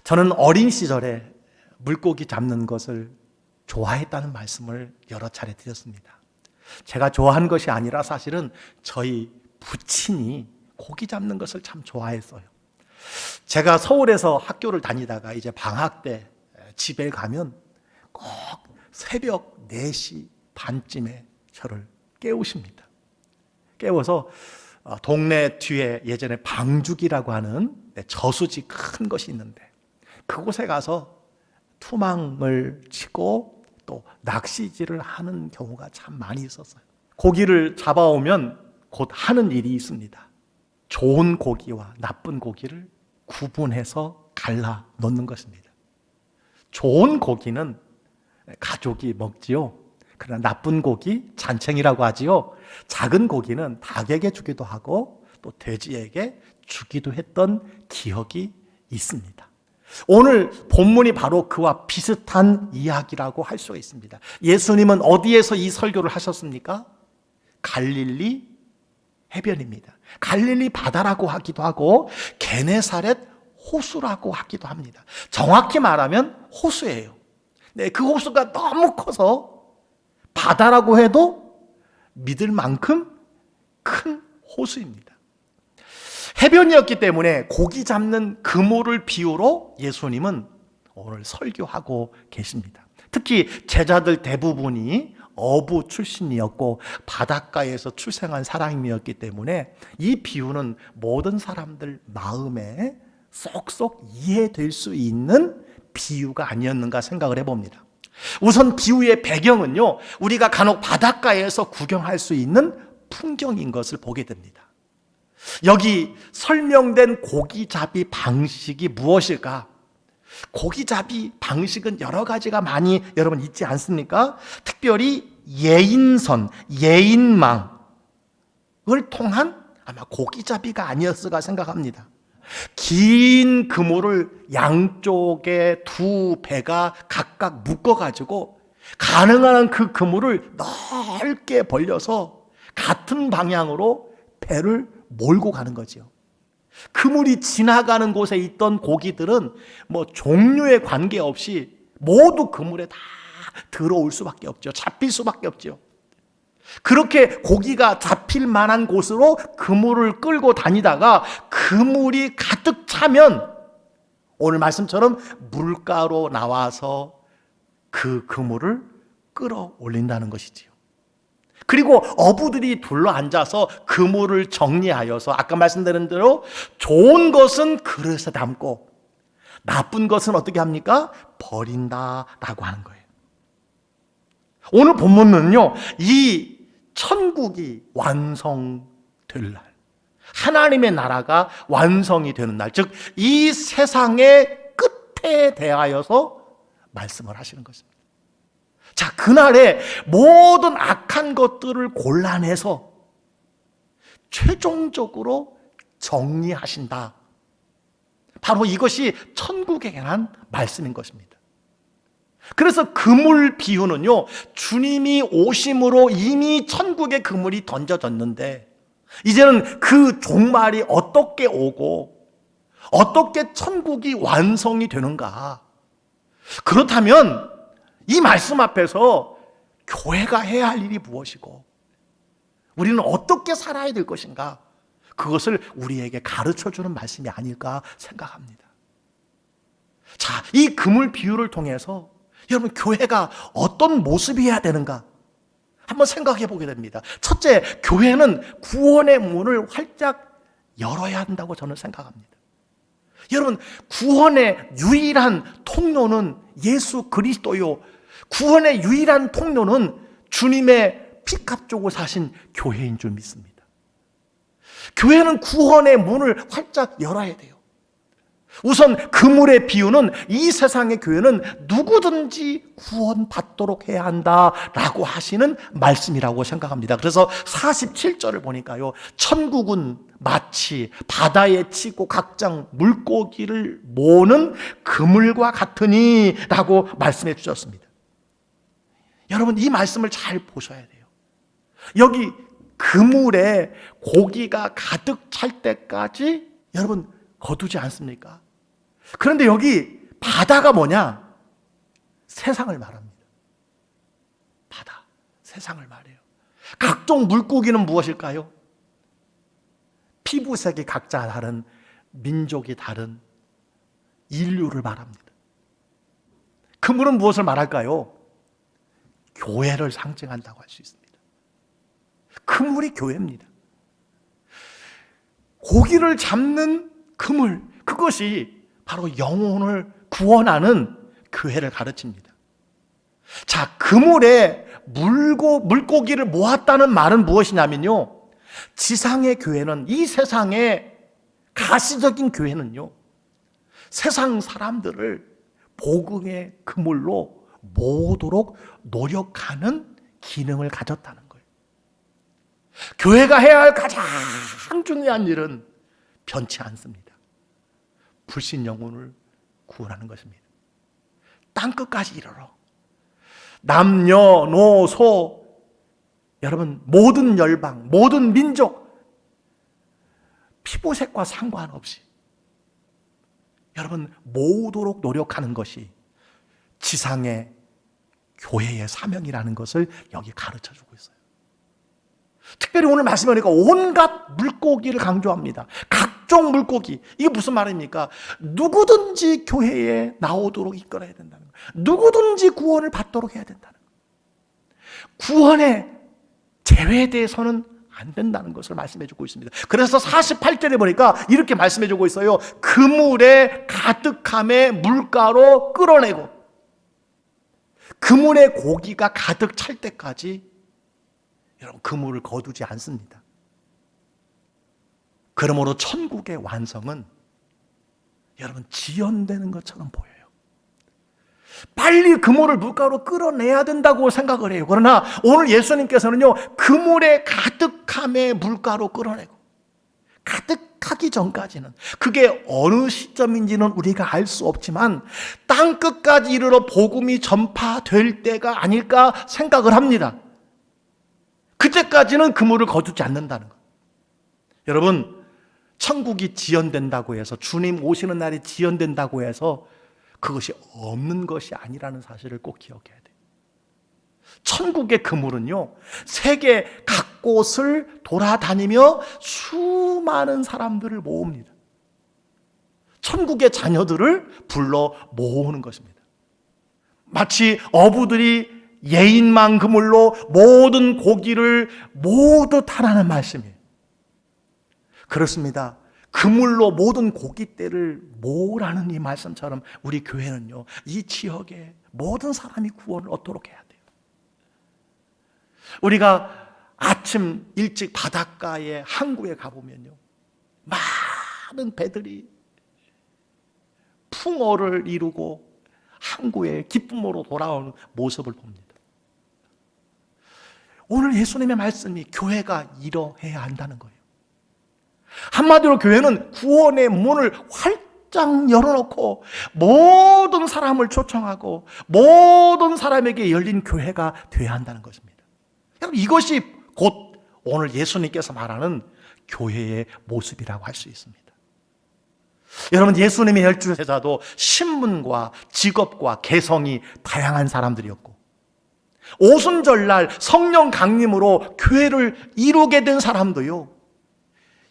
저는 어린 시절에 물고기 잡는 것을 좋아했다는 말씀을 여러 차례 드렸습니다. 제가 좋아한 것이 아니라 사실은 저희 부친이 고기 잡는 것을 참 좋아했어요. 제가 서울에서 학교를 다니다가 이제 방학 때 집에 가면 꼭 새벽 4시 반쯤에 저를 깨우십니다. 깨워서 동네 뒤에 예전에 방죽이라고 하는 저수지 큰 것이 있는데 그곳에 가서 투망을 치고 또 낚시질을 하는 경우가 참 많이 있었어요. 고기를 잡아오면 곧 하는 일이 있습니다. 좋은 고기와 나쁜 고기를 구분해서 갈라 놓는 것입니다. 좋은 고기는 가족이 먹지요. 그러나 나쁜 고기, 잔챙이라고 하지요. 작은 고기는 닭에게 주기도 하고 또 돼지에게 주기도 했던 기억이 있습니다. 오늘 본문이 바로 그와 비슷한 이야기라고 할 수가 있습니다. 예수님은 어디에서 이 설교를 하셨습니까? 갈릴리 해변입니다. 갈릴리 바다라고 하기도 하고 게네사렛 호수라고 하기도 합니다. 정확히 말하면 호수예요. 네, 그 호수가 너무 커서 바다라고 해도 믿을 만큼 큰 호수입니다. 해변이었기 때문에 고기 잡는 그물을 비유로 예수님은 오늘 설교하고 계십니다. 특히 제자들 대부분이 어부 출신이었고 바닷가에서 출생한 사람이었기 때문에 이 비유는 모든 사람들 마음에 쏙쏙 이해될 수 있는 비유가 아니었는가 생각을 해봅니다. 우선 비유의 배경은요, 우리가 간혹 바닷가에서 구경할 수 있는 풍경인 것을 보게 됩니다. 여기 설명된 고기잡이 방식이 무엇일까? 고기잡이 방식은 여러 가지가 많이 여러분 있지 않습니까? 특별히 예인선, 예인망을 통한 아마 고기잡이가 아니었을까 생각합니다. 긴 그물을 양쪽에 두 배가 각각 묶어가지고 가능한 그 그물을 넓게 벌려서 같은 방향으로 배를 몰고 가는 거죠. 그물이 지나가는 곳에 있던 고기들은 뭐 종류에 관계없이 모두 그물에 다 들어올 수밖에 없죠. 잡힐 수밖에 없죠. 그렇게 고기가 잡힐 만한 곳으로 그물을 끌고 다니다가 그물이 가득 차면 오늘 말씀처럼 물가로 나와서 그 그물을 끌어올린다는 것이지요. 그리고 어부들이 둘러앉아서 그물을 정리하여서 아까 말씀드린 대로 좋은 것은 그릇에 담고 나쁜 것은 어떻게 합니까? 버린다라고 하는 거예요. 오늘 본문은요, 이 천국이 완성될 날, 하나님의 나라가 완성이 되는 날, 즉 이 세상의 끝에 대하여서 말씀을 하시는 것입니다. 자, 그날에 모든 악한 것들을 골라내서 최종적으로 정리하신다. 바로 이것이 천국에 관한 말씀인 것입니다. 그래서 그물 비유는요, 주님이 오심으로 이미 천국의 그물이 던져졌는데 이제는 그 종말이 어떻게 오고 어떻게 천국이 완성이 되는가. 그렇다면 이 말씀 앞에서 교회가 해야 할 일이 무엇이고 우리는 어떻게 살아야 될 것인가, 그것을 우리에게 가르쳐주는 말씀이 아닐까 생각합니다. 자, 이 그물 비유를 통해서 여러분 교회가 어떤 모습이어야 되는가 한번 생각해 보게 됩니다. 첫째, 교회는 구원의 문을 활짝 열어야 한다고 저는 생각합니다. 여러분, 구원의 유일한 통로는 예수 그리스도요, 구원의 유일한 통로는 주님의 피값 주고 사신 교회인 줄 믿습니다. 교회는 구원의 문을 활짝 열어야 돼요. 우선 그물의 비유는 이 세상의 교회는 누구든지 구원받도록 해야 한다라고 하시는 말씀이라고 생각합니다. 그래서 47절을 보니까요, 천국은 마치 바다에 치고 각장 물고기를 모으는 그물과 같으니 라고 말씀해 주셨습니다. 여러분, 이 말씀을 잘 보셔야 돼요. 여기 그물에 고기가 가득 찰 때까지 여러분 거두지 않습니까? 그런데 여기 바다가 뭐냐? 세상을 말합니다. 바다, 세상을 말해요. 각종 물고기는 무엇일까요? 피부색이 각자 다른, 민족이 다른 인류를 말합니다. 그물은 무엇을 말할까요? 교회를 상징한다고 할 수 있습니다. 그물이 교회입니다. 고기를 잡는 그물, 그것이 바로 영혼을 구원하는 교회를 가르칩니다. 자, 그물에 물고기를 모았다는 말은 무엇이냐면요, 지상의 교회는, 이 세상의 가시적인 교회는요, 세상 사람들을 복음의 그물로 모으도록 노력하는 기능을 가졌다는 거예요. 교회가 해야 할 가장 중요한 일은 변치 않습니다. 불신 영혼을 구원하는 것입니다. 땅끝까지 이르러 남녀노소, 여러분, 모든 열방, 모든 민족, 피부색과 상관없이 여러분 모으도록 노력하는 것이 지상의 교회의 사명이라는 것을 여기 가르쳐주고 있어요. 특별히 오늘 말씀하니까 온갖 물고기를 강조합니다. 각종 물고기. 이게 무슨 말입니까? 누구든지 교회에 나오도록 이끌어야 된다는 거예요. 누구든지 구원을 받도록 해야 된다는 거예요. 구원에 제외돼서는 안 된다는 것을 말씀해 주고 있습니다. 그래서 48절에 보니까 이렇게 말씀해 주고 있어요. 그물에 가득함에 물가로 끌어내고, 그물에 고기가 가득 찰 때까지 여러분 그물을 거두지 않습니다. 그러므로 천국의 완성은 여러분 지연되는 것처럼 보여요. 빨리 그물을 물가로 끌어내야 된다고 생각을 해요. 그러나 오늘 예수님께서는요, 그물에 가득함에 물가로 끌어내고, 가득하기 전까지는, 그게 어느 시점인지는 우리가 알 수 없지만 땅끝까지 이르러 복음이 전파될 때가 아닐까 생각을 합니다. 그때까지는 그물을 거두지 않는다는 것. 여러분, 천국이 지연된다고 해서, 주님 오시는 날이 지연된다고 해서 그것이 없는 것이 아니라는 사실을 꼭 기억해야 돼요. 천국의 그물은요, 세계 각곳을 돌아다니며 수많은 사람들을 모읍니다. 천국의 자녀들을 불러 모으는 것입니다. 마치 어부들이 예인만 그물로 모든 고기를 모으듯하라는 말씀이에요. 그렇습니다. 그물로 모든 고깃대를 모으라는 이 말씀처럼 우리 교회는요, 이 지역에 모든 사람이 구원을 얻도록 해야 돼요. 우리가 아침 일찍 바닷가에 항구에 가보면요, 많은 배들이 풍어를 이루고 항구에 기쁨으로 돌아오는 모습을 봅니다. 오늘 예수님의 말씀이 교회가 이러해야 한다는 거예요. 한마디로 교회는 구원의 문을 활짝 열어놓고 모든 사람을 초청하고 모든 사람에게 열린 교회가 되어야 한다는 것입니다. 여러분, 이것이 곧 오늘 예수님께서 말하는 교회의 모습이라고 할 수 있습니다. 여러분, 예수님의 12 제자도 신분과 직업과 개성이 다양한 사람들이었고, 오순절날 성령 강림으로 교회를 이루게 된 사람도요,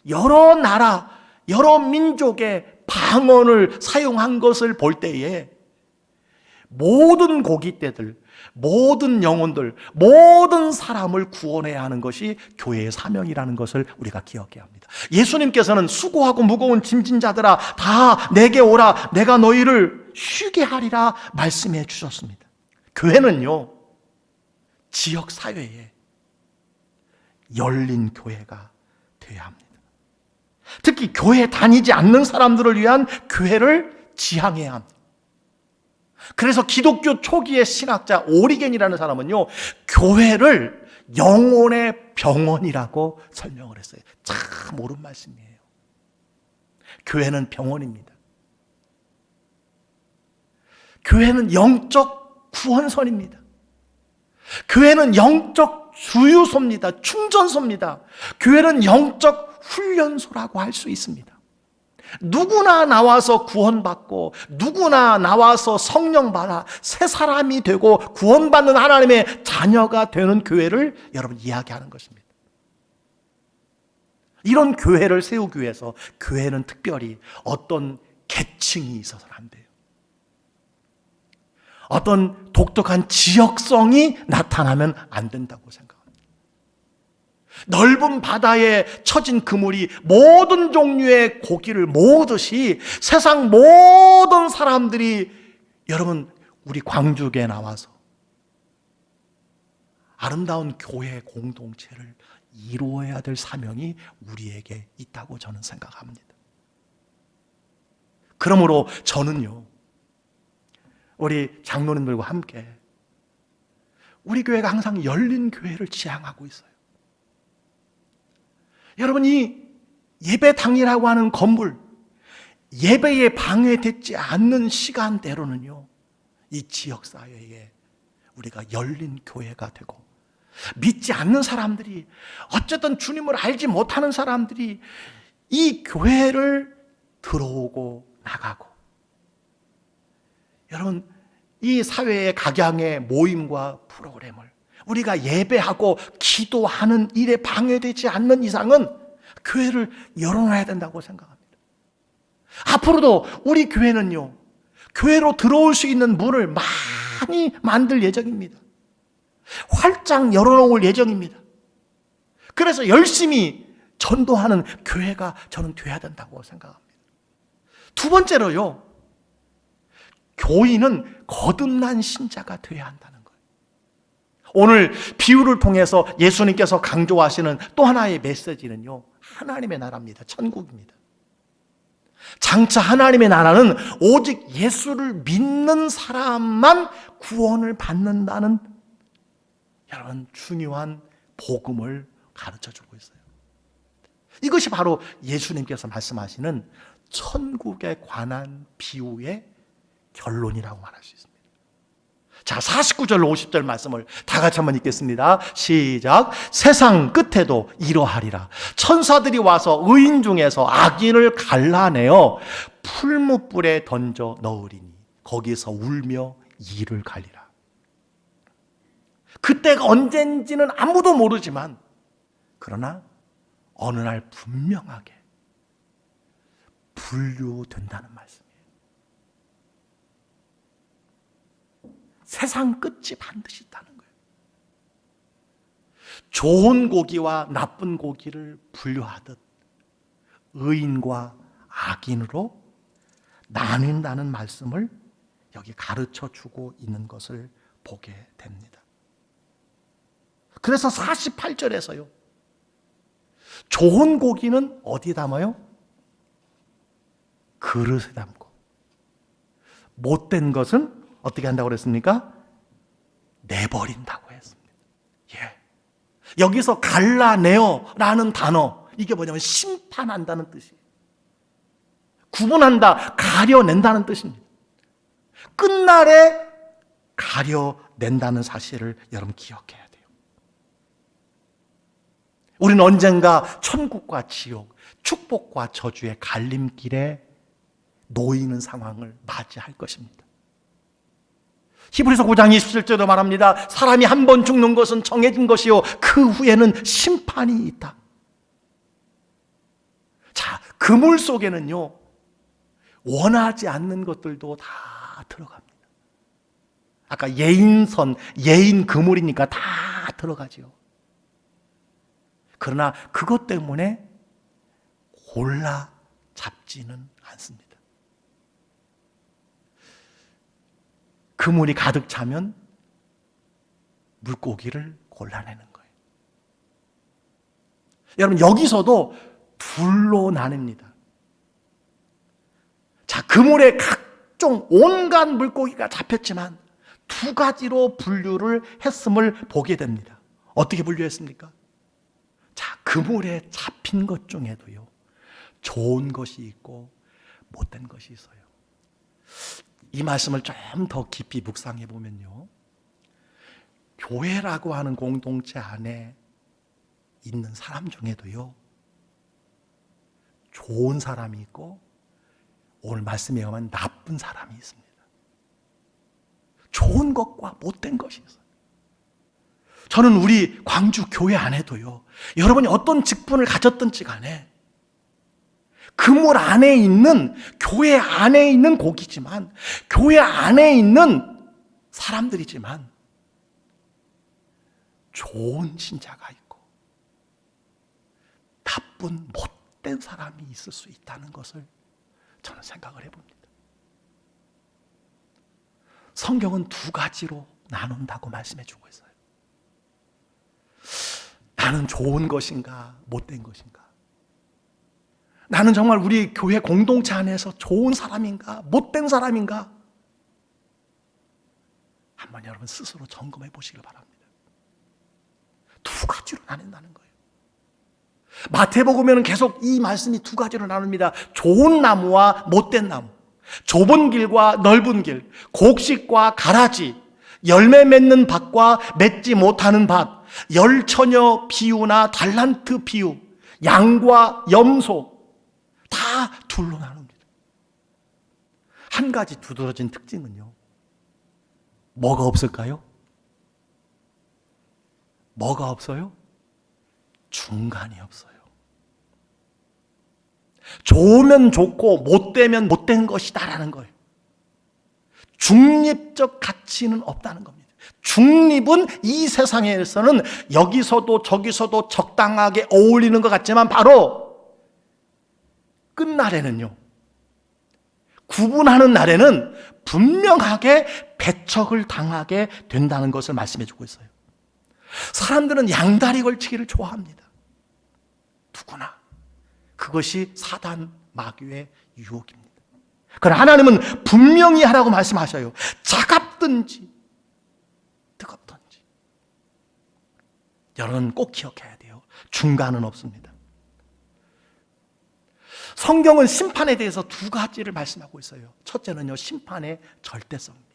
여러 나라, 여러 민족의 방언을 사용한 것을 볼 때에 모든 고깃대들, 모든 영혼들, 모든 사람을 구원해야 하는 것이 교회의 사명이라는 것을 우리가 기억해야 합니다. 예수님께서는 수고하고 무거운 짐진 자들아 다 내게 오라, 내가 너희를 쉬게 하리라 말씀해 주셨습니다. 교회는요, 지역 사회에 열린 교회가 되어야 합니다. 특히 교회 다니지 않는 사람들을 위한 교회를 지향해야 합니다. 그래서 기독교 초기의 신학자 오리겐이라는 사람은요, 교회를 영혼의 병원이라고 설명을 했어요. 참 옳은 말씀이에요. 교회는 병원입니다. 교회는 영적 구원선입니다. 교회는 영적 주유소입니다. 충전소입니다. 교회는 영적 훈련소라고 할 수 있습니다. 누구나 나와서 구원받고 누구나 나와서 성령 받아 새 사람이 되고 구원받는 하나님의 자녀가 되는 교회를 여러분 이야기하는 것입니다. 이런 교회를 세우기 위해서 교회는 특별히 어떤 계층이 있어서는 안 돼요. 어떤 독특한 지역성이 나타나면 안 된다고 생각합니다. 넓은 바다에 쳐진 그물이 모든 종류의 고기를 모으듯이 세상 모든 사람들이 여러분 우리 광주교에 나와서 아름다운 교회 공동체를 이루어야 될 사명이 우리에게 있다고 저는 생각합니다. 그러므로 저는요, 우리 장로님들과 함께 우리 교회가 항상 열린 교회를 지향하고 있어요. 여러분, 이 예배당이라고 하는 건물, 예배에 방해되지 않는 시간대로는요, 이 지역사회에 우리가 열린 교회가 되고, 믿지 않는 사람들이, 어쨌든 주님을 알지 못하는 사람들이 이 교회를 들어오고 나가고, 여러분, 이 사회의 각양의 모임과 프로그램을 우리가 예배하고 기도하는 일에 방해되지 않는 이상은 교회를 열어놔야 된다고 생각합니다. 앞으로도 우리 교회는요, 교회로 들어올 수 있는 문을 많이 만들 예정입니다. 활짝 열어놓을 예정입니다. 그래서 열심히 전도하는 교회가 저는 돼야 된다고 생각합니다. 두 번째로요, 교인은 거듭난 신자가 돼야 한다는 거예요. 오늘 비유를 통해서 예수님께서 강조하시는 또 하나의 메시지는요, 하나님의 나라입니다. 천국입니다. 장차 하나님의 나라는 오직 예수를 믿는 사람만 구원을 받는다는 여러분 중요한 복음을 가르쳐주고 있어요. 이것이 바로 예수님께서 말씀하시는 천국에 관한 비유의 결론이라고 말할 수 있습니다. 자, 49절 50절 말씀을 다 같이 한번 읽겠습니다. 시작. 세상 끝에도 이러하리라. 천사들이 와서 의인 중에서 악인을 갈라내어 풀무불에 던져 넣으리니 거기서 울며 이를 갈리라. 그때가 언젠지는 아무도 모르지만 그러나 어느 날 분명하게 분류된다는 말씀이에요. 세상 끝이 반드시 있다는 거예요. 좋은 고기와 나쁜 고기를 분류하듯 의인과 악인으로 나뉜다는 말씀을 여기 가르쳐 주고 있는 것을 보게 됩니다. 그래서 48절에서요, 좋은 고기는 어디에 담아요? 그릇에 담고, 못된 것은 어떻게 한다고 그랬습니까? 내버린다고 했습니다. 예. 여기서 갈라내어라는 단어, 이게 뭐냐면 심판한다는 뜻이에요. 구분한다, 가려낸다는 뜻입니다. 끝날에 가려낸다는 사실을 여러분 기억해야 돼요. 우리는 언젠가 천국과 지옥, 축복과 저주의 갈림길에 놓이는 상황을 맞이할 것입니다. 히브리서 9장 27절도 말합니다. 사람이 한 번 죽는 것은 정해진 것이요 그 후에는 심판이 있다. 자, 그물 속에는요, 원하지 않는 것들도 다 들어갑니다. 아까 예인선, 예인 그물이니까 다 들어가죠. 그러나 그것 때문에 골라 잡지는 않습니다. 그물이 가득 차면 물고기를 골라내는 거예요. 여러분, 여기서도 둘로 나뉩니다. 자, 그물에 각종 온갖 물고기가 잡혔지만 두 가지로 분류를 했음을 보게 됩니다. 어떻게 분류했습니까? 자, 그물에 잡힌 것 중에도요, 좋은 것이 있고 못된 것이 있어요. 이 말씀을 좀 더 깊이 묵상해 보면요, 교회라고 하는 공동체 안에 있는 사람 중에도요, 좋은 사람이 있고 오늘 말씀에 의하면 나쁜 사람이 있습니다. 좋은 것과 못된 것이 있어요. 저는 우리 광주 교회 안에도요, 여러분이 어떤 직분을 가졌든지 간에 그물 안에 있는, 교회 안에 있는 고기지만, 교회 안에 있는 사람들이지만 좋은 신자가 있고 나쁜 못된 사람이 있을 수 있다는 것을 저는 생각을 해봅니다. 성경은 두 가지로 나눈다고 말씀해 주고 있어요. 나는 좋은 것인가 못된 것인가? 나는 정말 우리 교회 공동체 안에서 좋은 사람인가 못된 사람인가? 한번 여러분 스스로 점검해 보시길 바랍니다. 두 가지로 나눈다는 거예요. 마태복음에는 계속 이 말씀이 두 가지로 나눕니다. 좋은 나무와 못된 나무, 좁은 길과 넓은 길, 곡식과 가라지, 열매 맺는 밭과 맺지 못하는 밭, 열처녀 비유나 달란트 비유, 양과 염소, 다 둘로 나눕니다. 한 가지 두드러진 특징은요, 뭐가 없을까요? 뭐가 없어요? 중간이 없어요. 좋으면 좋고 못되면 못된 것이다라는 거예요. 중립적 가치는 없다는 겁니다. 중립은 이 세상에서는 여기서도 저기서도 적당하게 어울리는 것 같지만 바로 끝날에는요, 구분하는 날에는 분명하게 배척을 당하게 된다는 것을 말씀해 주고 있어요. 사람들은 양다리 걸치기를 좋아합니다. 누구나. 그것이 사단 마귀의 유혹입니다. 그러나 하나님은 분명히 하라고 말씀하셔요. 차갑든지 뜨겁든지. 여러분 꼭 기억해야 돼요. 중간은 없습니다. 성경은 심판에 대해서 두 가지를 말씀하고 있어요. 첫째는요, 심판의 절대성입니다.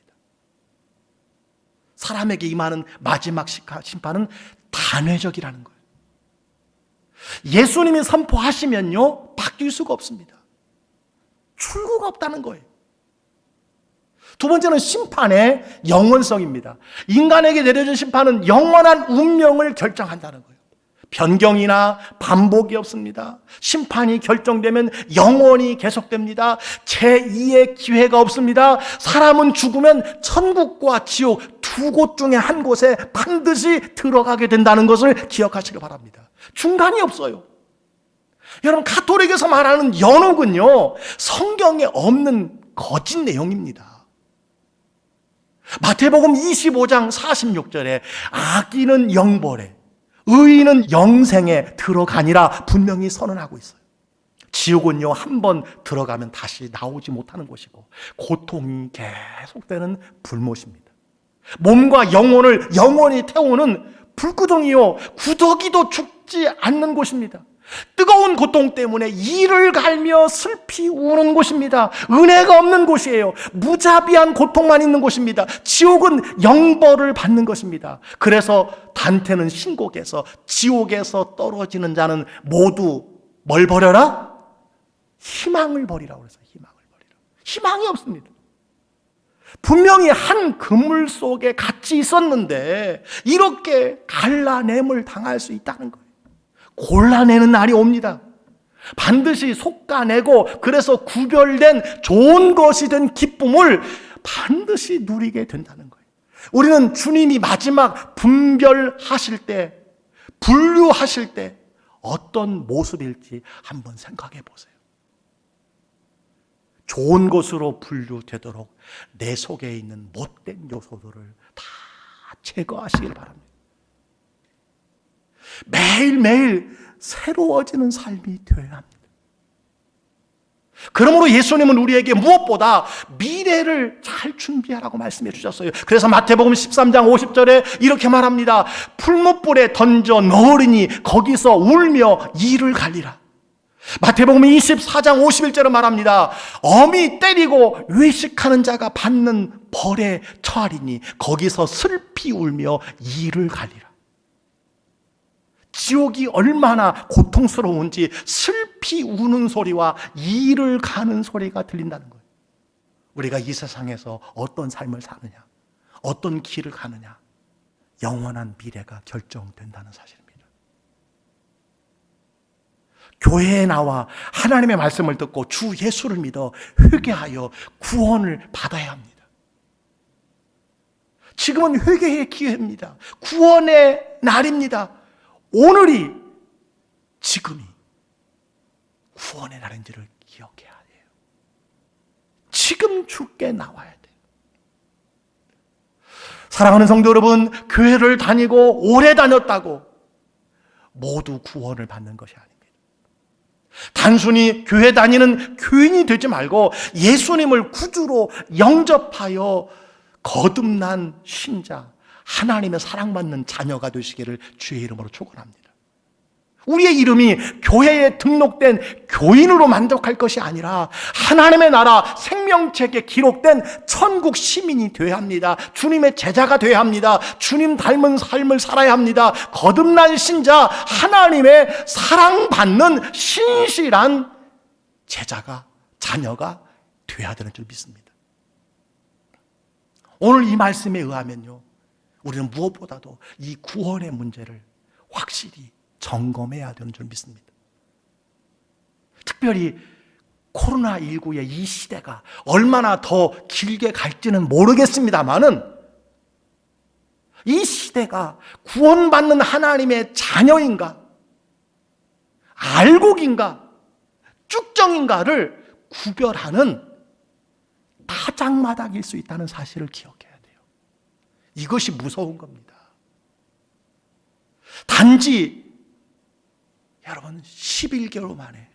사람에게 임하는 마지막 심판은 단회적이라는 거예요. 예수님이 선포하시면요, 바뀔 수가 없습니다. 출구가 없다는 거예요. 두 번째는 심판의 영원성입니다. 인간에게 내려진 심판은 영원한 운명을 결정한다는 거예요. 변경이나 반복이 없습니다. 심판이 결정되면 영원히 계속됩니다. 제2의 기회가 없습니다. 사람은 죽으면 천국과 지옥 두 곳 중에 한 곳에 반드시 들어가게 된다는 것을 기억하시기 바랍니다. 중간이 없어요. 여러분, 가톨릭에서 말하는 연옥은요, 성경에 없는 거짓 내용입니다. 마태복음 25장 46절에 악인은 영벌에 의인은 영생에 들어가니라 분명히 선언하고 있어요. 지옥은요, 한 번 들어가면 다시 나오지 못하는 곳이고 고통이 계속되는 불못입니다. 몸과 영혼을 영원히 태우는 불구덩이요, 구더기도 죽지 않는 곳입니다. 뜨거운 고통 때문에 이를 갈며 슬피 우는 곳입니다. 은혜가 없는 곳이에요. 무자비한 고통만 있는 곳입니다. 지옥은 영벌을 받는 것입니다. 그래서 단테는 신곡에서 지옥에서 떨어지는 자는 모두 뭘 버려라? 희망을 버리라고 그래서 희망을 버리라. 희망이 없습니다. 분명히 한 그물 속에 갇혀 있었는데 이렇게 갈라냄을 당할 수 있다는 거예요. 골라내는 날이 옵니다. 반드시 솎아내고 그래서 구별된 좋은 것이 된 기쁨을 반드시 누리게 된다는 거예요. 우리는 주님이 마지막 분별하실 때, 분류하실 때 어떤 모습일지 한번 생각해 보세요. 좋은 것으로 분류되도록 내 속에 있는 못된 요소들을 다 제거하시길 바랍니다. 매일매일 새로워지는 삶이 되어야 합니다. 그러므로 예수님은 우리에게 무엇보다 미래를 잘 준비하라고 말씀해 주셨어요. 그래서 마태복음 13장 50절에 이렇게 말합니다. 풀무불에 던져 넣으리니 거기서 울며 이를 갈리라. 마태복음 24장 51절에 말합니다. 어미 때리고 외식하는 자가 받는 벌에 처하리니 거기서 슬피 울며 이를 갈리라. 지옥이 얼마나 고통스러운지, 슬피 슬피 우는 소리와 이를 가는 소리가 들린다는 거예요. 우리가 이 세상에서 어떤 삶을 사느냐, 어떤 길을 가느냐, 영원한 미래가 결정된다는 사실입니다. 교회에 나와 하나님의 말씀을 듣고 주 예수를 믿어 회개하여 구원을 받아야 합니다. 지금은 회개의 기회입니다. 구원의 날입니다. 오늘이, 지금이 구원의 날인지를 기억해야 돼요. 지금 주께 나와야 돼요. 사랑하는 성도 여러분, 교회를 다니고 오래 다녔다고 모두 구원을 받는 것이 아닙니다. 단순히 교회 다니는 교인이 되지 말고 예수님을 구주로 영접하여 거듭난 신자, 하나님의 사랑받는 자녀가 되시기를 주의 이름으로 축원합니다. 우리의 이름이 교회에 등록된 교인으로 만족할 것이 아니라 하나님의 나라 생명책에 기록된 천국 시민이 되어야 합니다. 주님의 제자가 되어야 합니다. 주님 닮은 삶을 살아야 합니다. 거듭난 신자, 하나님의 사랑받는 신실한 제자가, 자녀가 되어야 되는 줄 믿습니다. 오늘 이 말씀에 의하면요, 우리는 무엇보다도 이 구원의 문제를 확실히 점검해야 되는 줄 믿습니다. 특별히 코로나19의 이 시대가 얼마나 더 길게 갈지는 모르겠습니다만은 이 시대가 구원받는 하나님의 자녀인가, 알곡인가, 쭉정인가를 구별하는 타작마당일 수 있다는 사실을 기억해야 돼요. 이것이 무서운 겁니다. 단지 여러분 11개월 만에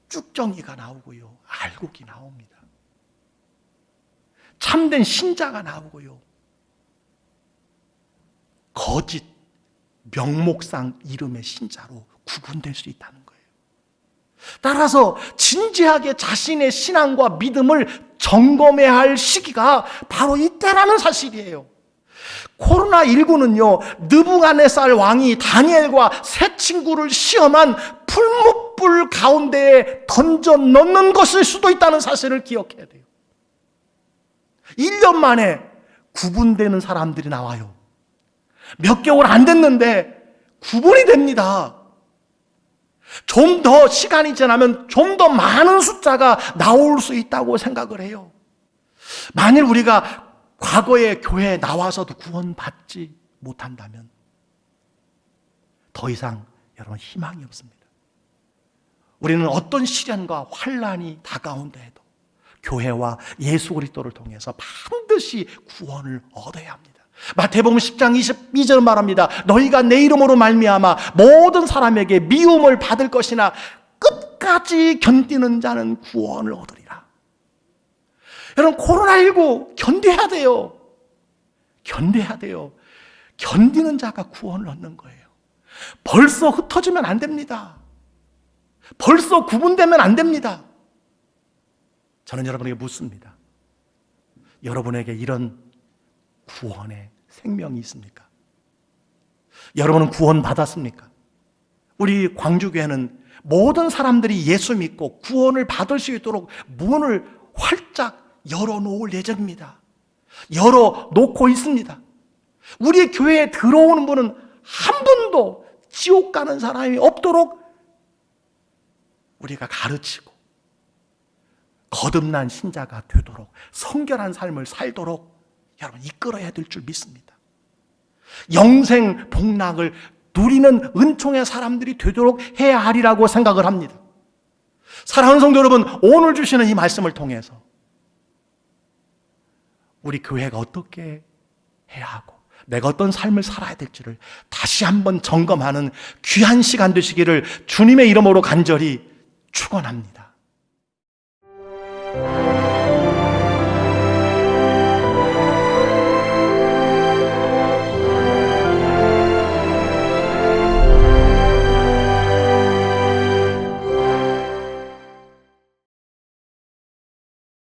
쭉정이가 나오고요, 알곡이 나옵니다. 참된 신자가 나오고요, 거짓 명목상 이름의 신자로 구분될 수 있다는 거예요. 따라서 진지하게 자신의 신앙과 믿음을 점검해야 할 시기가 바로 이때라는 사실이에요. 코로나19는요, 느부갓네살 왕이 다니엘과 세 친구를 시험한 풀무불 가운데에 던져 넣는 것일 수도 있다는 사실을 기억해야 돼요. 1년 만에 구분되는 사람들이 나와요. 몇 개월 안 됐는데 구분이 됩니다. 좀 더 시간이 지나면 좀 더 많은 숫자가 나올 수 있다고 생각을 해요. 만일 우리가 과거에 교회에 나와서도 구원받지 못한다면 더 이상 여러분 희망이 없습니다. 우리는 어떤 시련과 환난이 다가온다 해도 교회와 예수 그리스도를 통해서 반드시 구원을 얻어야 합니다. 마태복음 10장 22절 말합니다. 너희가 내 이름으로 말미암아 모든 사람에게 미움을 받을 것이나 끝까지 견디는 자는 구원을 얻으리라. 여러분, 코로나19 견뎌야 돼요. 견뎌야 돼요. 견디는 자가 구원을 얻는 거예요. 벌써 흩어지면 안 됩니다. 벌써 구분되면 안 됩니다. 저는 여러분에게 묻습니다. 여러분에게 이런 구원의 생명이 있습니까? 여러분은 구원 받았습니까? 우리 광주교회는 모든 사람들이 예수 믿고 구원을 받을 수 있도록 문을 활짝 열어놓을 예정입니다. 열어놓고 있습니다. 우리 교회에 들어오는 분은 한 분도 지옥 가는 사람이 없도록 우리가 가르치고 거듭난 신자가 되도록 성결한 삶을 살도록 여러분 이끌어야 될 줄 믿습니다. 영생 복락을 누리는 은총의 사람들이 되도록 해야 하리라고 생각을 합니다. 사랑하는 성도 여러분, 오늘 주시는 이 말씀을 통해서 우리 교회가 어떻게 해야 하고 내가 어떤 삶을 살아야 될지를 다시 한번 점검하는 귀한 시간 되시기를 주님의 이름으로 간절히 축원합니다.